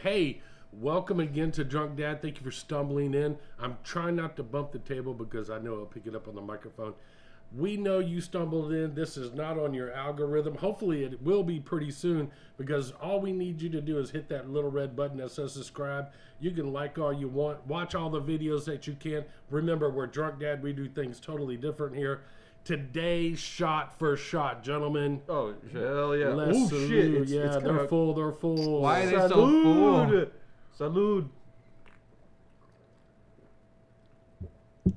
Hey, welcome again to Drunk Dad. Thank you for stumbling in. I'm trying not to bump the table because I know I'll pick it up on the microphone. We know you stumbled in. This is not on your algorithm. Hopefully it will be pretty soon, because all we need you to do is hit that little red button that says subscribe. You can like all you want. Watch all the videos that you can. Remember, we're Drunk Dad. We do things totally different here. Today, shot for shot, gentlemen. Oh, hell yeah. Oh, shit. Yeah, they're full. They're full. Why are they so full? Salud.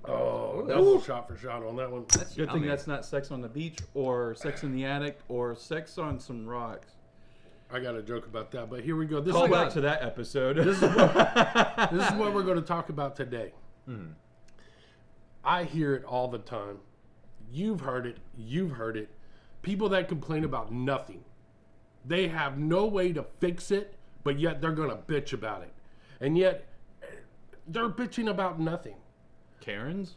Oh, double shot for shot on that one. That's Good thing yummy. that's not sex on the beach or sex in the attic or sex on some rocks. I got a joke about that, but here we go. This Call is back what, to that episode. this is what we're going to talk about today. I hear it all the time. You've heard it. You've heard it. People that complain about nothing. They have no way to fix it, but yet they're going to bitch about it. And yet they're bitching about nothing. Karens?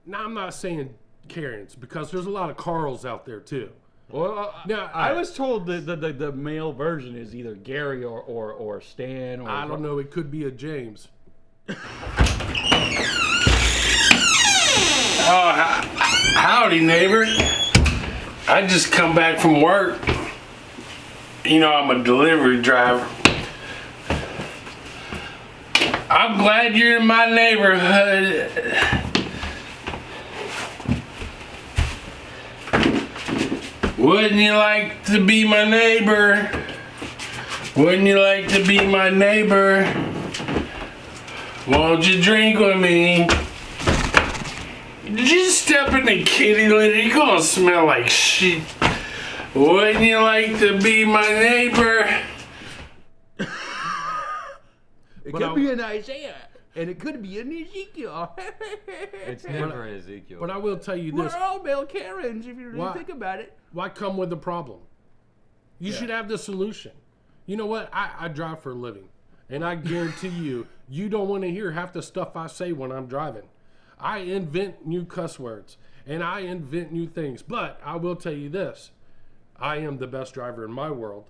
Now, I'm not saying Karens, because there's a lot of Carls out there too. Well, Now, I was told the male version is either Gary or Stan. Or I don't know. It could be a James. Oh, howdy, neighbor. I just come back from work. You know, I'm a delivery driver. I'm glad you're in my neighborhood. Wouldn't you like to be my neighbor? Wouldn't you like to be my neighbor? Won't you drink with me? Did you step in the kitty litter? You're gonna smell like shit. Wouldn't you like to be my neighbor? It But could I- be an Isaiah, and it could be an Ezekiel. It's never an Ezekiel. But I will tell you We're this. all male Karens if you really Why- think about it. Why come with the problem? You Yeah. should have the solution. You know what? I drive for a living. And I guarantee you, you don't want to hear half the stuff I say when I'm driving. I invent new cuss words. And I invent new things. But I will tell you this. I am the best driver in my world.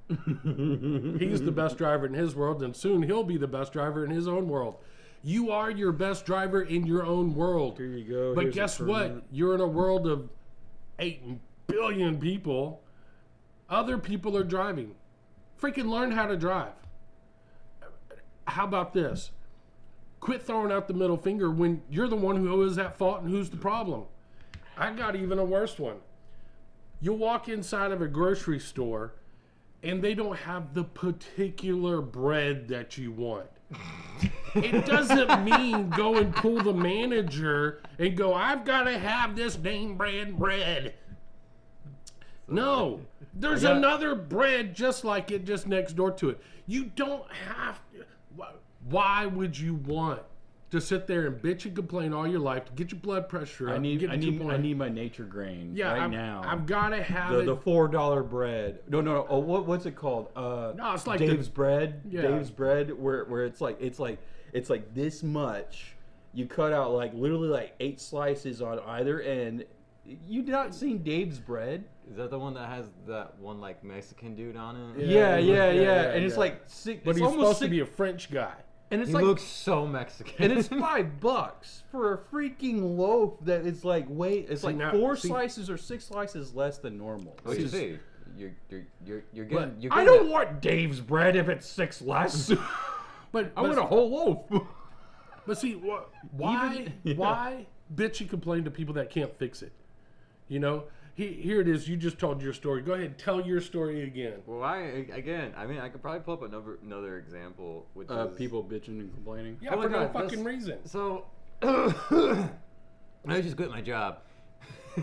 He's the best driver in his world. And soon he'll be the best driver in his own world. You are your best driver in your own world. Here you go. But Here's guess a what? permit. You're in a world of 8 billion people. Other people are driving. Freaking learn how to drive. How about this? Quit throwing out the middle finger when you're the one who is at fault and who's the problem. I got even a worse one. You walk inside of a grocery store and they don't have the particular bread that you want. It doesn't mean go and pull the manager and go, I've got to have this name brand bread. No, there's another bread just like it, just next door to it. You don't have to. Why would you want to sit there and bitch and complain all your life to get your blood pressure up? I need get I need my nature grain right now. I've got to have the it. $4 bread. No. Oh, what's it called? No, it's like Dave's bread. Yeah. Dave's bread, where it's like this much. You cut out like literally like 8 slices on either end. You not seen Dave's bread? Is that the one that has that one like Mexican dude on it? Yeah. yeah, And it's yeah. like six. But it's he's almost supposed to six, be a French guy. and it's He like looks so Mexican. and it's $5 for a freaking loaf that is like it's See, like now- 4 see- slices or 6 slices less than normal. What you It's- see? You're But getting. You're I getting don't want Dave's bread if it's 6 less. But I want a whole loaf. But see, why why bitch and complain to people that can't fix it? You know, here it is. You just told your story. Go ahead, tell your story again. Well, I mean, I could probably pull up another example, which is People bitching and complaining. Yeah, Oh my for no God, fucking reason. So, I just quit my job.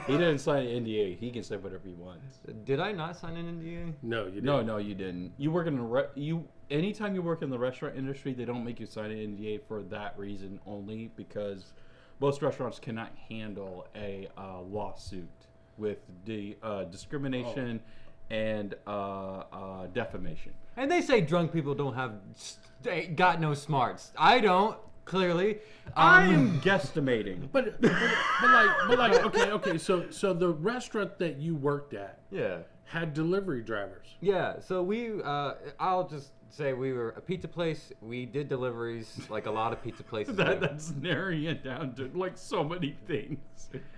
He didn't sign an NDA. He can say whatever he wants. Did I not sign an NDA? No, you didn't. No, you didn't. You work in anytime you work in the restaurant industry, they don't make you sign an NDA for that reason only, because most restaurants cannot handle a lawsuit with the discrimination and defamation. And they say drunk people don't have got no smarts. I don't. Clearly, I am guesstimating. But like, okay. So the restaurant that you worked at yeah. had delivery drivers. Yeah, so we, I'll just say we were a pizza place. We did deliveries like a lot of pizza places. That's narrowing it down to like so many things.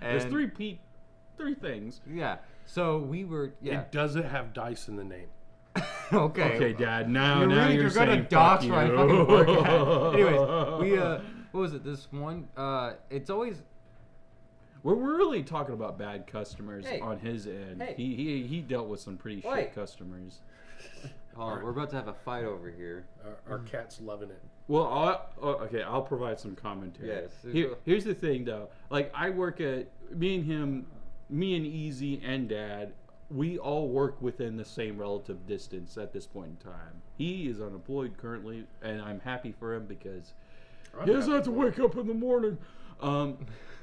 There's And- three things. Yeah. So we were. Yeah. It doesn't have dice in the name. Okay. Okay, Dad. Now you're gonna saying dox fuck my you. fucking work. Anyways, we what was it? This one. It's always. We're really talking about bad customers Hey. on his end. Hey. He dealt with some pretty Wait. shit customers. Oh, we're about to have a fight over here. Our cat's loving it. Well, I'll provide some commentary. Yes. Here's the thing, though. Like, I work at me and Easy and Dad. We all work within the same relative distance at this point in time. He is unemployed currently, and I'm happy for him because he doesn't have to wake up in the morning.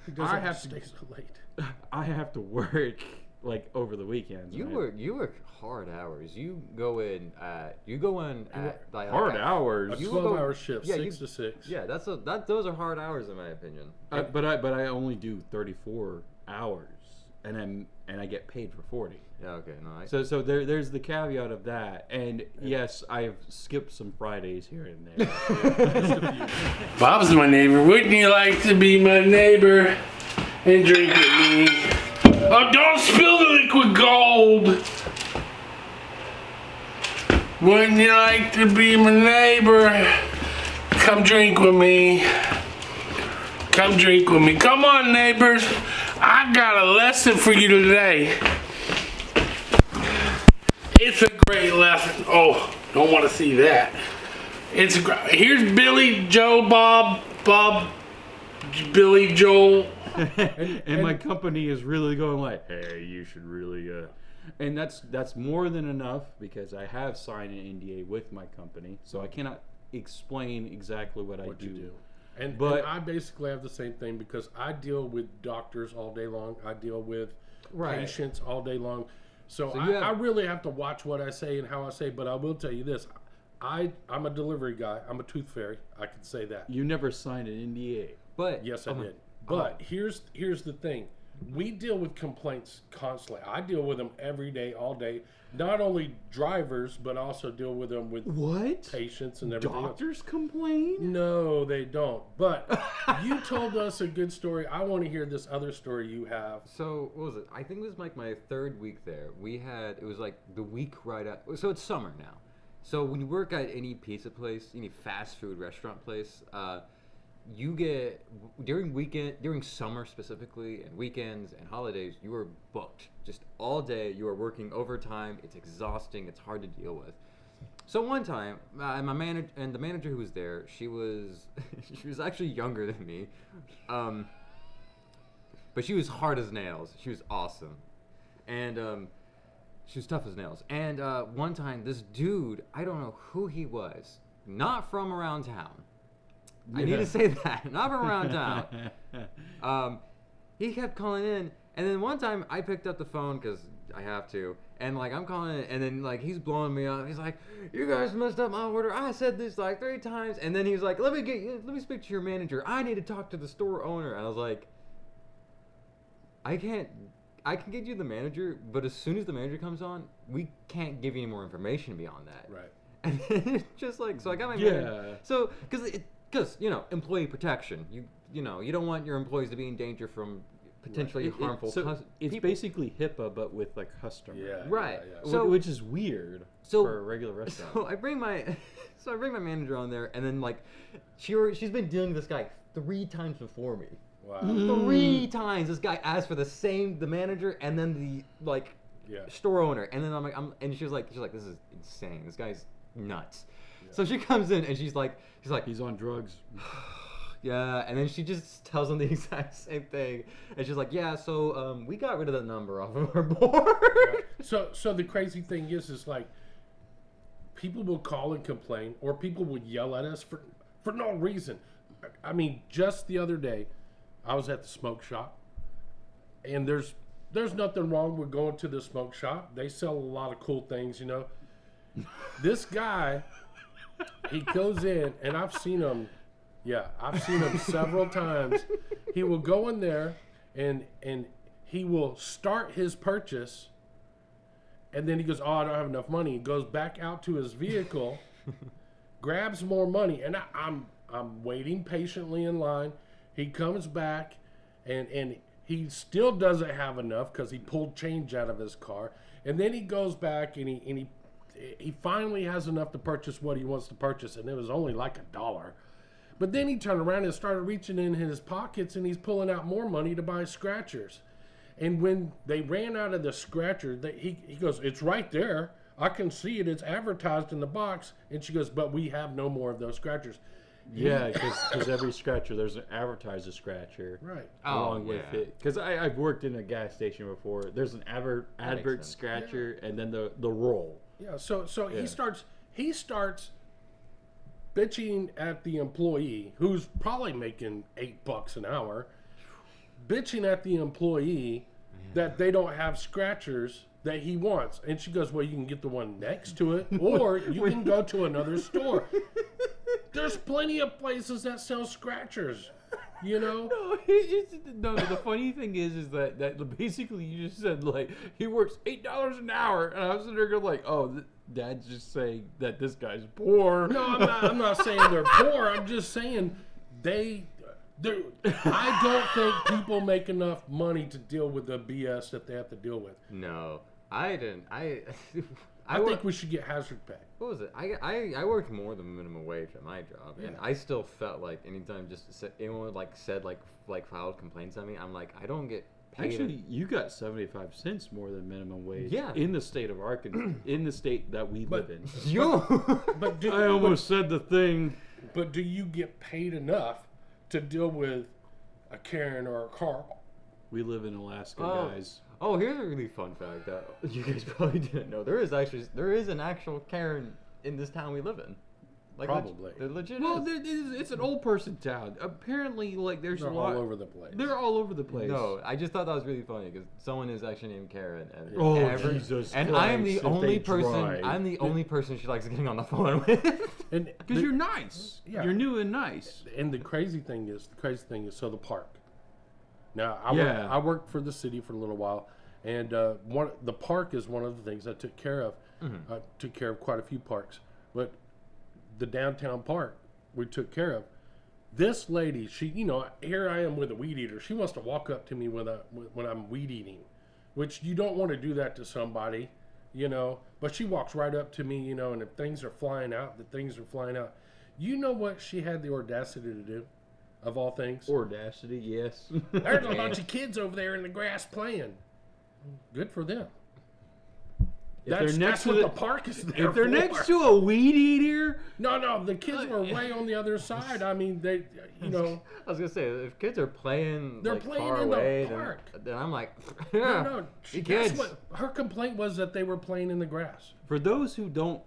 He doesn't I have to stay so late. I have to work like over the weekends. You work hard hours. You go in at like hard at- A hours. You 12-hour shift, yeah, 6 to 6. Yeah, those are hard hours in my opinion. But I only do 34 hours, and I get paid for 40. Yeah, okay, no. So there's the caveat of that, and yes, I've skipped some Fridays here and there. Bob's my neighbor. Wouldn't you like to be my neighbor and drink with me? Oh, don't spill the liquid gold. Wouldn't you like to be my neighbor? Come drink with me. Come drink with me. Come on, neighbors. I got a lesson for you today. It's a great lesson. Oh, don't want to see that. It's a great. Here's Billy, Joe, Bob, Billy, Joel. and my company is really going like, hey, you should really and that's more than enough because I have signed an NDA with my company, so I cannot explain exactly what I What do. you do. And But- I basically have the same thing because I deal with doctors all day long. I deal with Right. patients all day long. So you have- I really have to watch what I say and how I say. But I will tell you this: I'm a delivery guy. I'm a tooth fairy. I can say that. You never signed an NDA. But Yes, I did. But here's the thing: we deal with complaints constantly. I deal with them every day, all day. Not only drivers, but also deal with them with What? patients and everything else. Doctors complain? No, they don't. But you told us a good story. I want to hear this other story you have. So what was it? I think it was like my third week there. It was like the week right at. So it's summer now. So when you work at any pizza place, any fast food restaurant place, you get during summer specifically, and weekends and holidays, you are booked just all day. You are working overtime. It's exhausting. It's hard to deal with. So one time, my manager and the manager who was there, she was actually younger than me, but she was hard as nails. She was awesome, and she was tough as nails. And one time, this dude, I don't know who he was, not from around town. I need to say that, not from around town. He kept calling in, and then one time I picked up the phone because I have to, and like I'm calling in, and then like he's blowing me up. He's like, "You guys messed up my order. I said this like 3 times," and then he was like, "Let me speak to your manager. I need to talk to the store owner." And I was like, I can get you the manager, but as soon as the manager comes on, we can't give you any more information beyond that. Right. And it's just like, so I got my Yeah. manager. So, because employee protection. You don't want your employees to be in danger from potentially harmful It's people. basically HIPAA, but with like customers. Yeah. Right. Yeah, yeah. So- which is weird So- for a regular restaurant. So I bring my manager on there, and then like she's been dealing with this guy 3 times before me. Wow. 3 times this guy asked for the manager and then the Yeah. store owner, and then I'm like and she's like this is insane. This guy's nuts. Yeah. So she comes in and she's like He's on drugs. yeah, and then she just tells him the exact same thing, and she's like, yeah, so we got rid of that number off of our board. Yeah. So the crazy thing is like people will call and complain, or people will yell at us for no reason. I mean, just the other day, I was at the smoke shop, and there's nothing wrong with going to the smoke shop. They sell a lot of cool things, This guy, he goes in, and I've seen him. Yeah, I've seen him several times. He will go in there, and he will start his purchase, and then he goes, "Oh, I don't have enough money." He goes back out to his vehicle, grabs more money, and I'm waiting patiently in line. He comes back, and he still doesn't have enough because he pulled change out of his car, and then he goes back and he finally has enough to purchase what he wants to purchase, and it was only like $1. But then he turned around and started reaching in his pockets, and he's pulling out more money to buy scratchers. And when they ran out of the scratcher, he goes, "It's right there. I can see it. It's advertised in the box." And she goes, "But we have no more of those scratchers." Yeah, because every scratcher, there's an advertiser scratcher. Right. Along with it. Because I've worked in a gas station before. There's an advert sense. scratcher and then the roll. Yeah. So Yeah. he starts bitching at the employee, who's probably making $8 an hour, bitching at the employee that they don't have scratchers that he wants. And she goes, "Well, you can get the one next to it, or you can go to another store. There's plenty of places that sell scratchers, you know." No, the funny thing is that basically you just said, like, he works $8 an hour. And I was sitting there going, like, oh, Dad's just saying that this guy's poor. No, I'm not saying they're poor. I'm just saying I don't think people make enough money to deal with the BS that they have to deal with. No, I didn't. I think we should get hazard pay. What was it? I worked more than minimum wage at my job, and I still felt like anytime anyone said filed complaints at me, I'm like, I don't get paid. Actually, you got 75 cents more than minimum wage. Yeah. In the state of Arkansas, in the state that we live in. But I almost said the thing. But do you get paid enough to deal with a Karen or a Carl? We live in Alaska, guys. Oh, here's a really fun fact that you guys probably didn't know. There is an actual Karen in this town we live in. Probably. They're legit. Well, it's an old person town. Apparently, there's They're a lot all over the place. They're all over the place. No, I just thought that was really funny because someone is actually named Karen, and Jesus and Christ, I am the if only they person. tried. I'm the only person she likes getting on the phone with. Because you're nice. Yeah. You're new and nice. And the crazy thing is, so the park. Now, I worked for the city for a little while, and the park is one of the things I took care of. Mm-hmm. I took care of quite a few parks, but the downtown park we took care of. This lady, she, here I am with a weed eater. She wants to walk up to me when I'm weed eating, which you don't want to do that to somebody, But she walks right up to me, and if things are flying out, the things are flying out. You know what she had the audacity to do, of all things? Audacity, yes. There's a bunch of kids over there in the grass playing. Good for them. That's what the park is there If they're for. next to a weed eater, No, the kids were way on the other side. I mean, they, I was gonna say, if kids are playing, They're playing far in the away, park. then I'm like, No, you that's kids. what her complaint was, that they were playing in the grass. for those who don't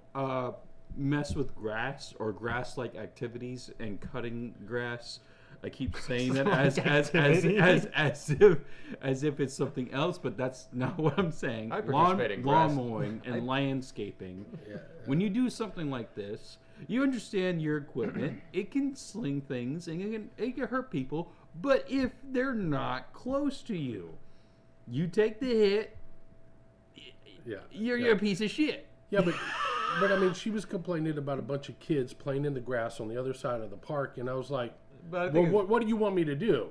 mess with grass or grass-like activities and cutting grass, I keep saying that as if it's something else, but that's not what I'm saying. I participate in grass. Lawn mowing and landscaping. Yeah. When you do something like this, you understand your equipment. It can sling things and it can hurt people. But if they're not close to you, you take the hit. Yeah. You're a piece of shit. Yeah, but I mean, she was complaining about a bunch of kids playing in the grass on the other side of the park, and I was like, But I well, think what do you want me to do?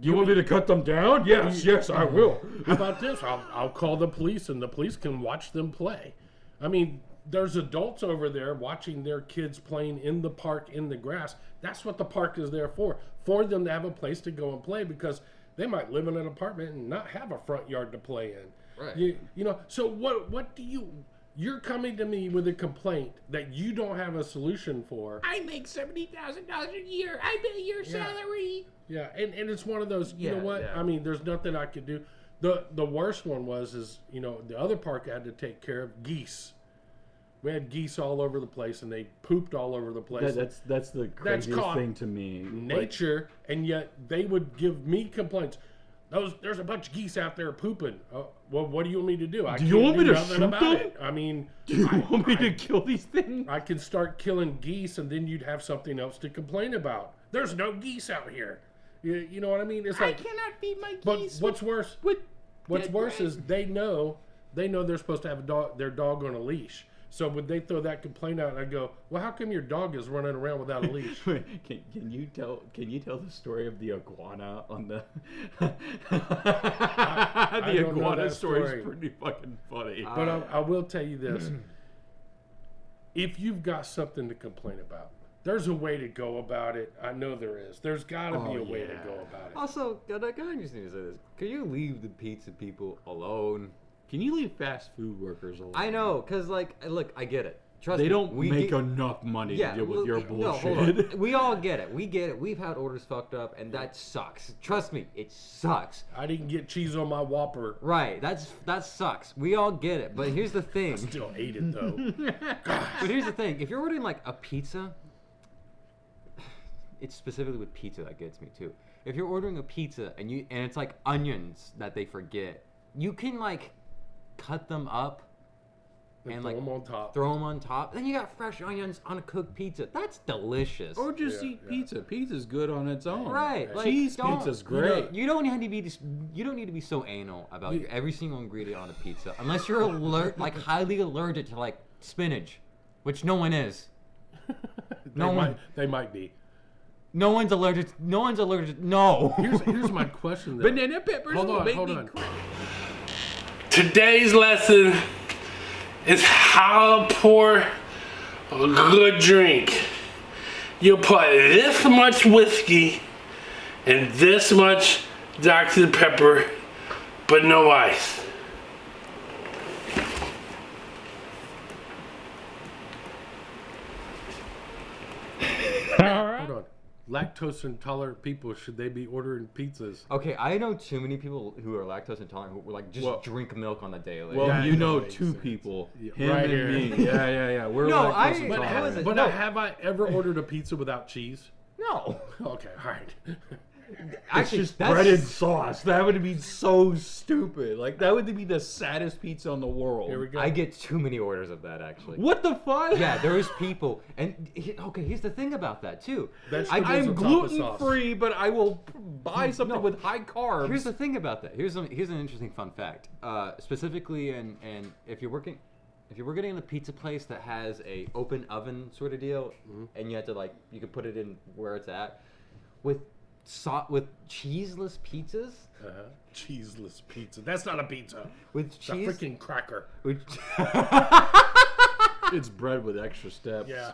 You want me to cut them down? Yes, I will. How about this? I'll call the police, and the police can watch them play. I mean, there's adults over there watching their kids playing in the park in the grass. That's what the park is there for them to have a place to go and play, because they might live in an apartment and not have a front yard to play in. Right. So what do you... You're coming to me with a complaint that you don't have a solution for. I make $70,000 a year. I pay your salary. Yeah, and it's one of those, you know what? Yeah. I mean, there's nothing I could do. The worst one is the other park I had to take care of, geese. We had geese all over the place, and they pooped all over the place. That's the craziest thing to me. Nature, and yet they would give me complaints. There's a bunch of geese out there pooping. Well, what do you want me to do? Do you want me to nothing shoot about them? it. I mean, Do you want me to kill these things? I can start killing geese, and then you'd have something else to complain about. There's no geese out here. You know what I mean? It's like, I cannot feed my but geese. what's worse? What's worse is they know they're supposed to have their dog on a leash. So would they throw that complaint out and I go, well, how come your dog is running around without a leash? Can you tell the story of the iguana on the I the don't know iguana that story story. is pretty fucking funny. But I will tell you this. If you've got something to complain about, there's a way to go about it. I know there is. There's got to be a way to go about it. Also, I just need to say this. Can you leave the pizza people alone? Can you leave fast food workers alone? I know, because, like, look, I get it. Trust They me, don't we make get- enough money to deal with your No, hold bullshit. on. We all get it. We get it. We've had orders fucked up, and that sucks. Trust me, it sucks. I didn't get cheese on my Whopper. Right, that sucks. We all get it. But here's the thing. Still ate it though. But here's the thing. If you're ordering like a pizza, it's specifically with pizza that gets me too. If you're ordering a pizza and it's like onions that they forget, you can like cut them up and throw like them on top. throw them on top. Then you got fresh onions on a cooked pizza. That's delicious. Or just Yeah, eat yeah. pizza. Pizza's good on its own. Right, like, Cheese don't- pizza's great. You don't need to be so anal about every single ingredient on a pizza unless you're highly allergic to like spinach, which no one is. They might be. No one's allergic. No. Here's my question though. Banana peppers Hold will on, make hold me on. cry. Today's lesson is how to pour a good drink. You put this much whiskey and this much Dr. Pepper, but no ice. Hold on. Lactose intolerant people, should they be ordering pizzas? Okay, I know too many people who are lactose intolerant who like just Well- drink milk on the daily. Well, Yeah, you it know makes two sense. people. Yeah, Him right and here. me. Yeah. We're No, lactose I- intolerant. but how is it- But No. have I ever ordered a pizza without cheese? no. Okay, all right. Actually, It's just that's bread and sauce. That would be so stupid. Like that would be the saddest pizza in the world. Here we go. I get too many orders of that actually. What the fuck? Yeah, there's people, and okay, here's the thing about that too. Vegetables I'm on top of gluten sauce. free, but I will buy something No. with high carbs. Here's the thing about that. Here's an interesting fun fact. Specifically, and if you're working in a pizza place that has a open oven sort of deal, and you have to like you can put it in where it's at, with cheeseless pizzas, Cheeseless pizza. That's not a pizza. with It's a cheese, freaking cracker. with, It's bread with extra steps. Yeah.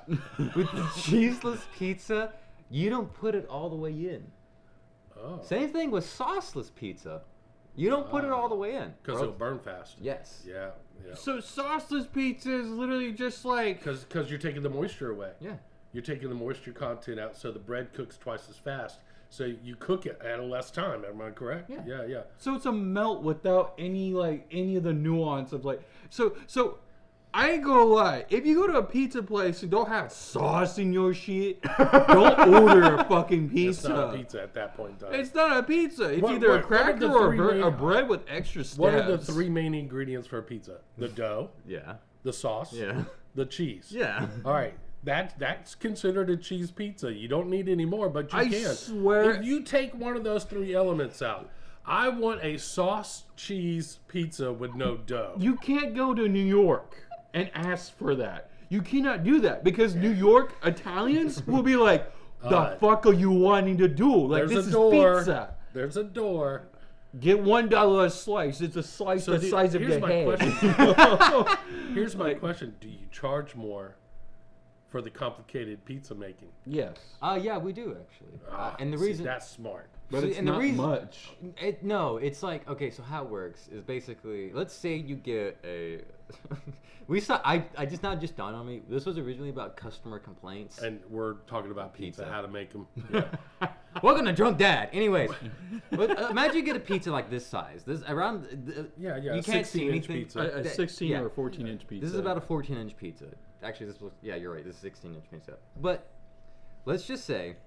with cheeseless pizza, you don't put it all the way in. Oh. Same thing with sauceless pizza. You don't put it all the way in. Because Bro, it'll burn fast. yes. Yeah. Yeah. So sauceless pizza is literally just like Because you're taking the moisture away. Yeah. You're taking the moisture content out, so the bread cooks twice as fast. So you cook it at a less time. Am I correct? Yeah. Yeah. so it's a melt without any of the nuance of like so I ain't gonna lie. If you go to a pizza place and don't have sauce in your shit, don't order a fucking It's pizza. not a pizza at that point in time. It's not a pizza. It's What- either what- a what are cracker the or three a main- bread with extra steps. What are the three main ingredients for a pizza? The dough, Yeah. the sauce, Yeah. the cheese. Yeah. All right. That's considered a cheese pizza. You don't need any more, but you I can. swear- If you take one of those three elements out, I want a sauce cheese pizza with no dough. You can't go to New York and ask for that. You cannot do that because New York Italians will be like, "The fuck are you wanting to do? Like There's this a is door. pizza. There's a door. Get $1 a slice. It's a slice the size of here's your my head." question. Here's my question: do you charge more for the complicated pizza making? Yes, Yeah, we do actually. And the See, reason that's smart. but See, it's and the not reason- much. no, it's like okay. So how it works is basically, let's say you get a. I just now just dawned on me. This was originally about customer complaints. And we're talking about pizza, Pizza. how to make them. Welcome to Drunk Dad. Anyways, but imagine you get a pizza like this size. This around. Yeah. You can't see 16-inch anything. pizza. A 16 yeah. or 14-inch pizza. This is about a 14-inch pizza. Actually, this was yeah. You're right. This is 16-inch pizza. But let's just say.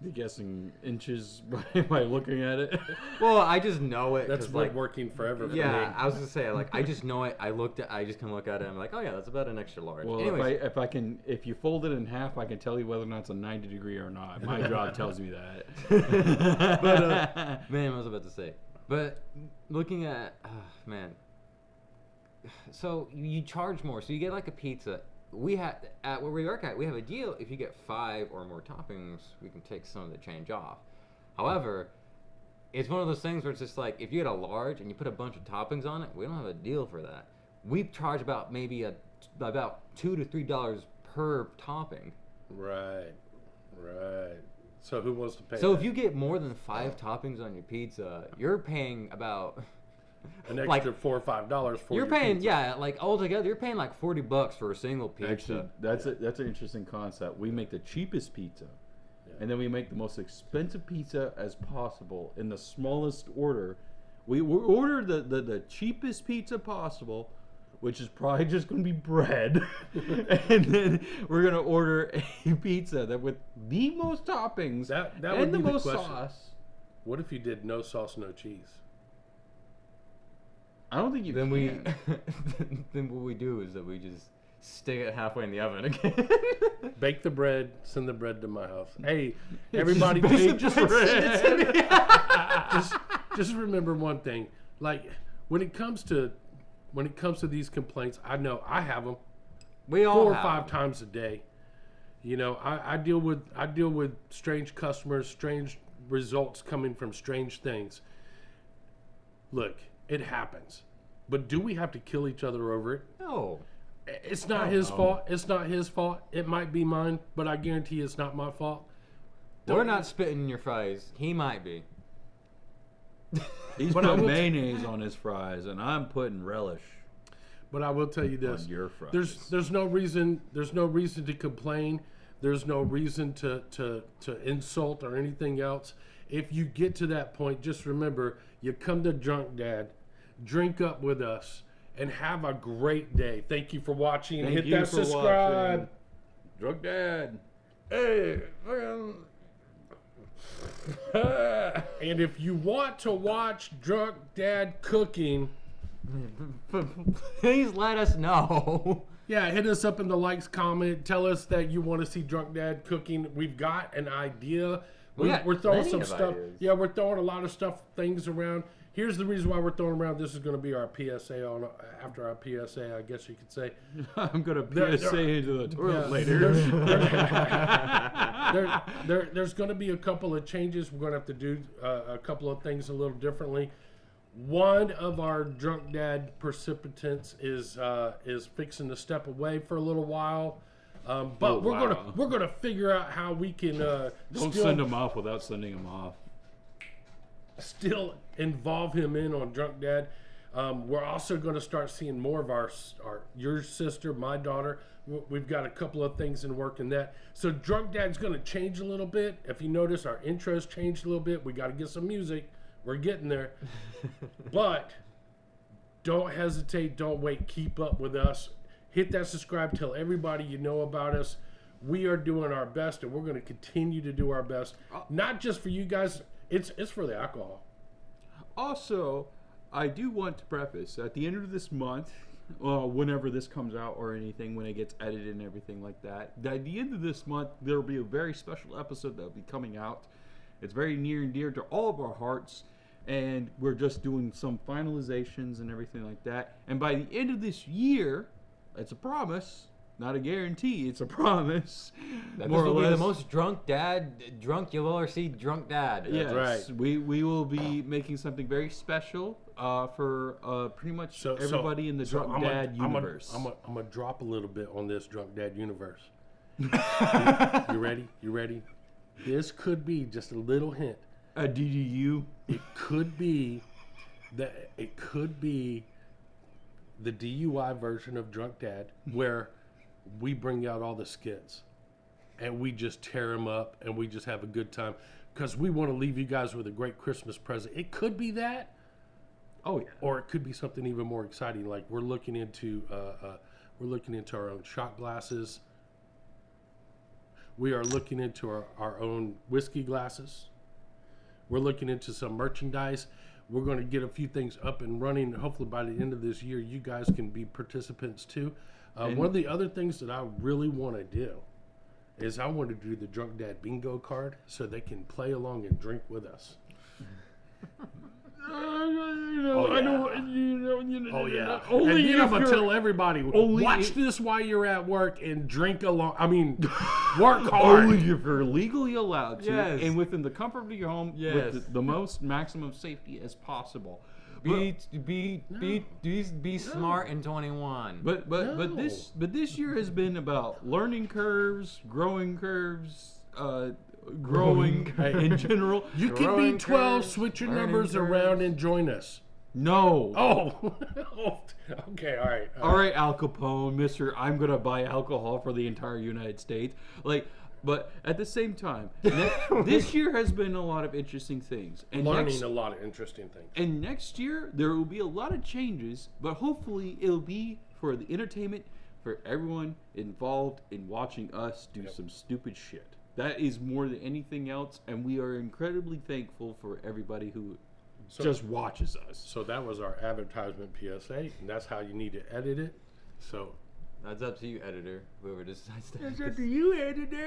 You guessing inches by looking at it. Well, I just know it. That's 'cause, been like, working forever for yeah, me. I was gonna say like I just know it. I just can look at it. and I'm like, oh yeah, that's about an extra large. Well, Anyways, if you fold it in half, I can tell you whether or not it's a 90 degree or not. My job tells me that. man, I was about to say. But looking at man, so you charge more. So you get like a pizza. We had at where we work at, we have a deal. If you get 5 or more toppings, we can take some of the change off. However, it's one of those things where it's just like if you get a large and you put a bunch of toppings on it, we don't have a deal for that. We charge about maybe about $2 to $3 per topping. Right. So who wants to pay? So that? if you get more than 5 toppings on your pizza, you're paying about an extra like, $4 or $5 for you're your paying, pizza. yeah, like altogether, you're paying like $40 for a single pizza. Actually, that's an interesting concept. We make the cheapest pizza, and then we make the most expensive pizza as possible in the smallest order. We order the cheapest pizza possible, which is probably just going to be bread, and then we're going to order a pizza that with the most toppings That would and the be the most question. sauce. What if you did no sauce, no cheese? I don't think you Then can. then what we do is that we just stick it halfway in the oven again. Bake the bread, send the bread to my house. Hey, everybody, just remember one thing. Like when it comes to these complaints, I know I have them We all 4 or have 5 them. times a day. You know, I deal with strange customers, strange results coming from strange things. Look, it happens. But do we have to kill each other over it? No. It's not his fault. It's not his fault. It might be mine, but I guarantee it's not my fault. We're not spitting in your fries. He might be. He's But I putting will mayonnaise on his fries, and I'm putting relish But I will tell you on this: your fries. there's no reason to complain. There's no reason to insult or anything else. If you get to that point, just remember you come to Drunk Dad, drink up with us, and have a great day. Thank you for watching. Thank Hit you that for subscribe. watching. Drunk Dad. Hey, and if you want to watch Drunk Dad cooking, Please let us know. yeah, hit us up in the likes, comment. Tell us that you want to see Drunk Dad cooking. We've got an idea. got We're throwing plenty some of stuff. ideas. Yeah, we're throwing a lot of things around. Here's the reason why we're throwing around. This is going to be our PSA after our PSA, I guess you could say. I'm gonna There- PSA into the toilet Yeah, later. there's going to be a couple of changes. We're going to have to do a couple of things a little differently. One of our Drunk Dad participants is fixing to step away for a little while, but wow. we're gonna figure out how we can Don't send him off without sending him off. still involve him in on Drunk Dad. We're also going to start seeing more of your sister, my daughter. We've got a couple of things in work in that. So Drunk Dad's going to change a little bit. If you notice, our intros changed a little bit. We got to get some music. We're getting there. But don't hesitate. Don't wait. Keep up with us. Hit that subscribe. Tell everybody you know about us. We are doing our best, and we're going to continue to do our best. Not just for you guys. It's for the alcohol. Also, I do want to preface at the end of this month, whenever this comes out or anything, when it gets edited and everything like that, at the end of this month, there will be a very special episode that will be coming out. It's very near and dear to all of our hearts, and we're just doing some finalizations and everything like that. And by the end of this year, it's a promise, not a guarantee, it's a promise. That more this or will be the less. most drunk you'll ever see Drunk Dad. Yes, right. we will be making something very special for pretty much everybody in the Drunk Dad universe. I'm gonna drop a little bit on this Drunk Dad universe. You ready? You ready? This could be just a little hint. A DDU. It could be the DUI version of Drunk Dad, where we bring out all the skits and we just tear them up and we just have a good time because we want to leave you guys with a great Christmas present. It could be that, Oh yeah. or it could be something even more exciting. Like we're looking into our own shot glasses. We are looking into our own whiskey glasses. We're looking into some merchandise. We're going to get a few things up and running. Hopefully by the end of this year, you guys can be participants too. One of the other things that I really want to do is I want to do the Drunk Dad bingo card so they can play along and drink with us. Oh yeah. Only and then if I'm gonna you're- tell everybody, only watch if- this while you're at work and drink along. I mean, work hard. Only if you're legally allowed to, Yes. and within the comfort of your home, Yes. with the most maximum safety as possible. Be smart in 21. But No. this year has been about learning curves, growing in general. You can Growing be 12, curves, switch your learning numbers around, curves. and join us. No. Oh, okay, all right. All right, Al Capone, Mister, I'm gonna buy alcohol for the entire United States. But at the same time, this year has been a lot of interesting things, and Learning a lot of interesting things. And next year, there will be a lot of changes, but hopefully it'll be for the entertainment for everyone involved in watching us do some stupid shit. That is more than anything else, and we are incredibly thankful for everybody who just watches us. So that was our advertisement PSA, and that's how you need to edit it. So That's up to you, editor. Whoever decides to. That's up to you, editor.